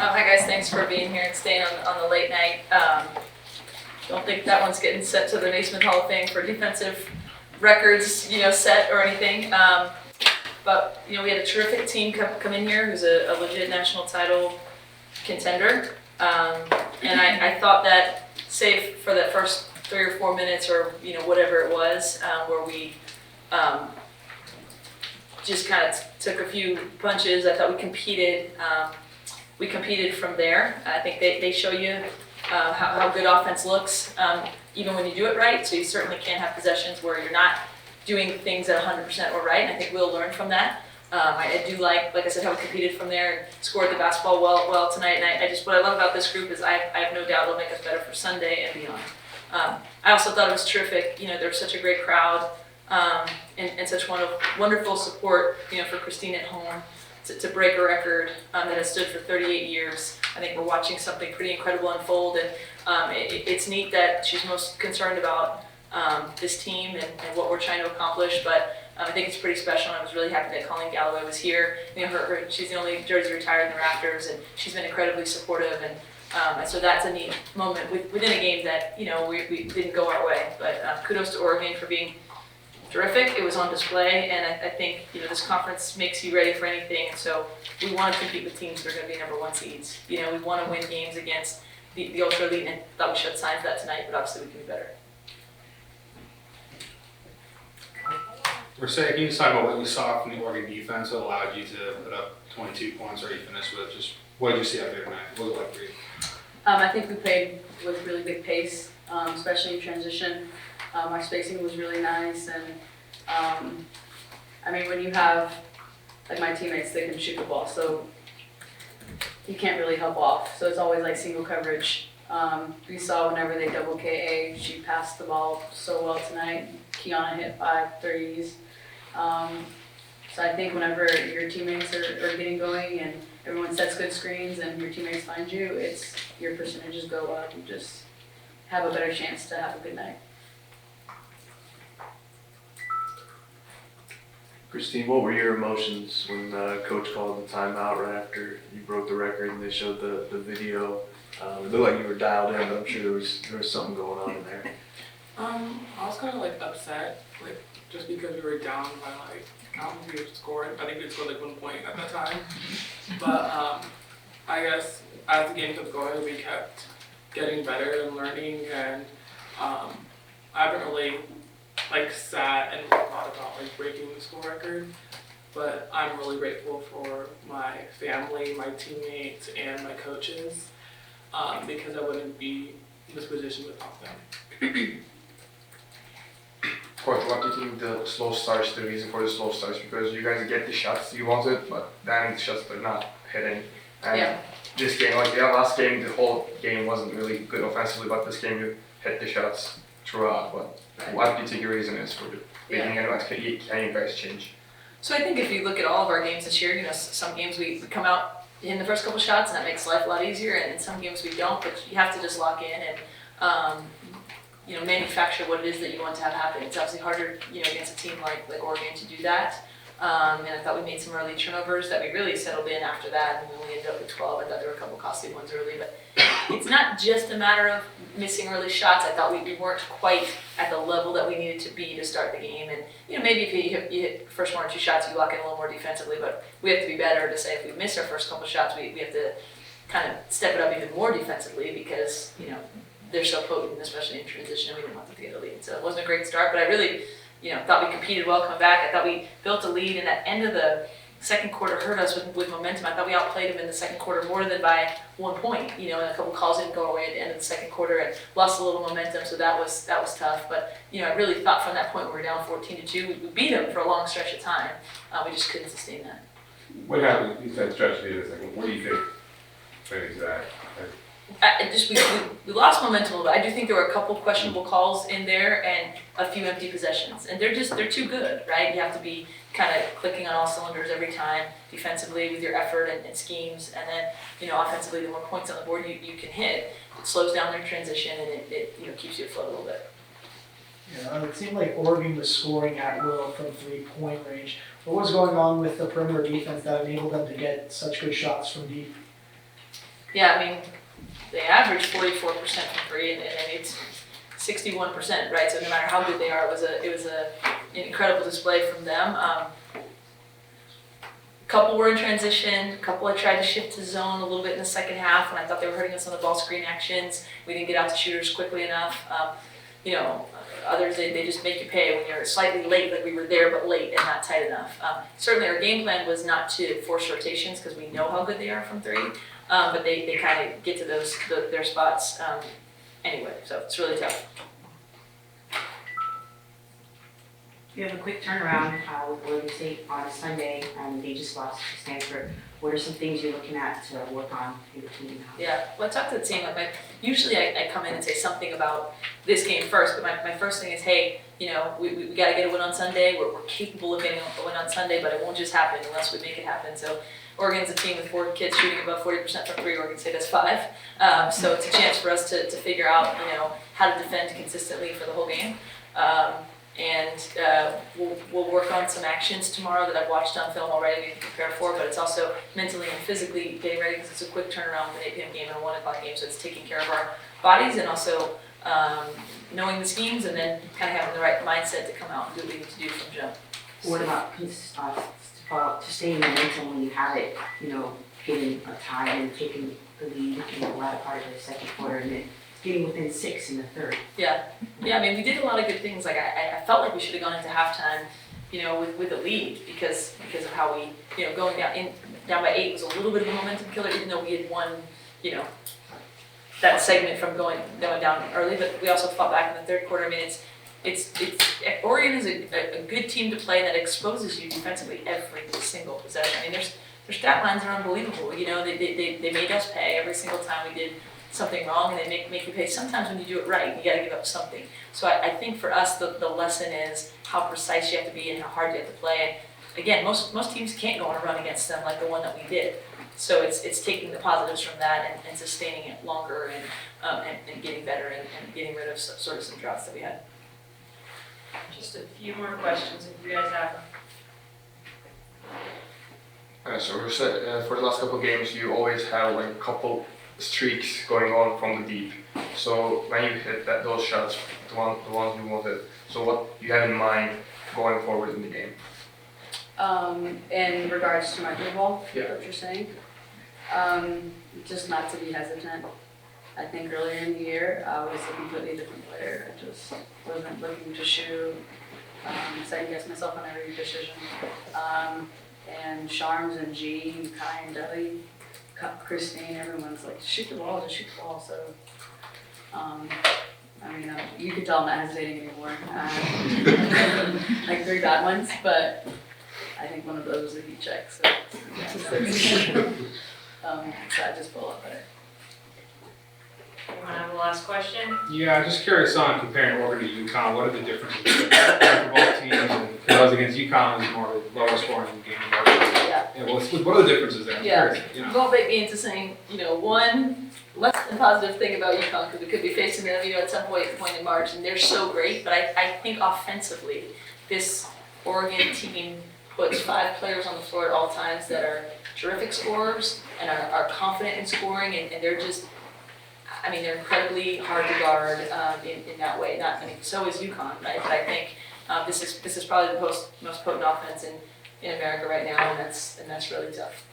Hi guys, thanks for being here and staying on the late night. Don't think that one's getting sent to the Naismith Hall of Fame for defensive records, set or anything. But we had a terrific team come in here who's a legit national title contender. And I thought that, save for the first 3 or 4 minutes or whatever it was, where we just kind of took a few punches, I thought we competed. We competed from there. I think they show you how good offense looks, even when you do it right. So you certainly can't have possessions where you're not doing things at 100% or right, and I think we'll learn from that. I do like I said, how we competed from there and scored the basketball well tonight. And what I love about this group is I have no doubt it'll make us better for Sunday and beyond. I also thought it was terrific. There was such a great crowd and such wonderful support, for Kristine at home. To break a record that has stood for 38 years. I think we're watching something pretty incredible unfold, and it's neat that she's most concerned about this team and what we're trying to accomplish, but I think it's pretty special, and I was really happy that Colleen Galloway was here. She's the only jersey retired in the rafters, and she's been incredibly supportive, and so that's a neat moment within a game that we didn't go our way, but kudos to Oregon for being terrific. It was on display, and I think this conference makes you ready for anything. And so we want to compete with teams that are going to be number 1 seeds. We want to win games against the ultra elite, and thought we showed signs of that tonight. But obviously, we can be better. Recee, can you talk about what you saw from the Oregon defense that allowed you to put up 22 points, or you finished with? Just what did you see out there tonight? What was it like for you? I think we played with really good pace, especially in transition. Our spacing was really nice, and when you have my teammates, they can shoot the ball, so you can't really help off. So it's always single coverage. We saw whenever they double KA, she passed the ball so well tonight. Kiana hit 5 threes. So I think whenever your teammates are getting going and everyone sets good screens and your teammates find you, your percentages go up. You just have a better chance to have a good night. Kristine, what were your emotions when Coach called the timeout right after you broke the record and they showed the video? It looked like you were dialed in, but I'm sure there was something going on in there. I was kind of upset, just because we were down by I don't think we scored. I think we scored 1 point at that time. But I guess as the game kept going, we kept getting better and learning, and I haven't really sat and thought about breaking the school record, but I'm really grateful for my family, my teammates, and my coaches, because I wouldn't be in this position without them. Coach, what do you think the slow starts, the reason for the slow starts? Because you guys get the shots you wanted, but then the shots are not hitting. And this game, last game, the whole game wasn't really good offensively, but this game you hit the shots throughout. But what do you think the reason is for the beginning and can you guys change? So I think if you look at all of our games this year, some games we come out in the first couple shots and that makes life a lot easier, and in some games we don't, but you have to just lock in and manufacture what it is that you want to have happen. It's obviously harder, against a team like Oregon to do that. And I thought we made some early turnovers that we really settled in after that, and we only ended up with 12. I thought there were a couple costly ones early, but it's not just a matter of missing early shots. I thought we weren't quite at the level that we needed to be to start the game, and maybe if you hit the first 1 or 2 shots, you lock in a little more defensively, but we have to be better to say if we miss our first couple shots, we have to kind of step it up even more defensively because, they're so potent, especially in transition, and we didn't want them to get a lead. So it wasn't a great start, but I really, thought we competed well coming back. I thought we built a lead, and that end of the second quarter hurt us with momentum. I thought we outplayed them in the second quarter more than by 1 point. And a couple calls didn't go away at the end of the second quarter and lost a little momentum, so that was tough. But I really thought from that point we were down 14-2, we beat them for a long stretch of time. We just couldn't sustain that. What happened? You said stretch in a second. What do you think finished that? We lost momentum a little bit. I do think there were a couple questionable calls in there and a few empty possessions, and they're too good, right? You have to be kind of clicking on all cylinders every time, defensively with your effort and schemes, and then offensively, the more points on the board you can hit, it slows down their transition and it keeps you afloat a little bit. It seemed like Oregon was scoring at will from 3-point range. What was going on with the perimeter defense that enabled them to get such good shots from deep? Yeah, I mean, they average 44% from three, and it's 61%, right? So no matter how good they are, it was an incredible display from them. Couple were in transition, a couple I tried to shift to zone a little bit in the second half, and I thought they were hurting us on the ball screen actions. We didn't get out to shooters quickly enough. Others, they just make you pay when you're slightly late, like we were there but late and not tight enough. Certainly our game plan was not to force rotations because we know how good they are from three, but they kind of get to their spots anyway, so it's really tough. You have a quick turnaround with Oregon State on Sunday, and they just lost to Stanford. What are some things you're looking at to work on for your team now? Yeah, well, I talked to the team. Usually I come in and say something about this game first, but my first thing is, hey, we got to get a win on Sunday. We're capable of getting a win on Sunday, but it won't just happen unless we make it happen. So Oregon's a team with 4 kids shooting above 40% from three. Oregon State has 5. So it's a chance for us to figure out, how to defend consistently for the whole game. We'll work on some actions tomorrow that I've watched on film already we can prepare for, but it's also mentally and physically getting ready because it's a quick turnaround with an 8 p.m. game and a 1 o'clock game, so it's taking care of our bodies and also knowing the schemes and then kind of having the right mindset to come out and do what we need to do from jump. What about to stay in momentum when you have it, getting a tie and taking the lead in the latter part of the second quarter and then getting within 6 in the third? Yeah, I mean, we did a lot of good things. Like I felt like we should have gone into halftime, with a lead because of how we, going down by 8 was a little bit of a momentum killer, even though we had won, that segment from going down early. But we also fought back in the third quarter. I mean, it's Oregon is a good team to play that exposes you defensively every single possession. I mean, their stat lines are unbelievable. They made us pay every single time we did something wrong, and they make you pay. Sometimes when you do it right, you got to give up something. So I think for us, the lesson is how precise you have to be and how hard you have to play. And again, most teams can't go on a run against them like the one that we did. So it's taking the positives from that and sustaining it longer and getting better and getting rid of sort of some droughts that we had. Just a few more questions if you guys have them. So for the last couple of games, you always have like a couple streaks going on from the deep. So when you hit those shots, the ones you wanted, so what you have in mind going forward in the game? In regards to my blue ball, Yeah. what you're saying, just not to be hesitant. I think earlier in the year, I was a completely different player. I just wasn't looking to shoot, second guess myself on every decision. And Sharms and G and Kai and Deli, Kristine, everyone's like, shoot the ball, just shoot the ball. So, you can tell I'm not hesitating anymore. Like 3 bad ones, but I think one of those was a heat check. So, so I just pull up at it. You want to have a last question? Yeah, I'm just curious on comparing Oregon to UConn. What are the differences between basketball teams? And because I was against UConn, was more lower scoring game. Yeah. What are the differences there? I'm curious, Don't bait me into saying, one less than positive thing about UConn because we could be facing them, at some point in March, and they're so great. But I think offensively, this Oregon team puts 5 players on the floor at all times that are terrific scorers and are confident in scoring, and they're just. They're incredibly hard to guard in that way. So is UConn, right? But I think this is probably the most potent offense in America right now, and that's really tough.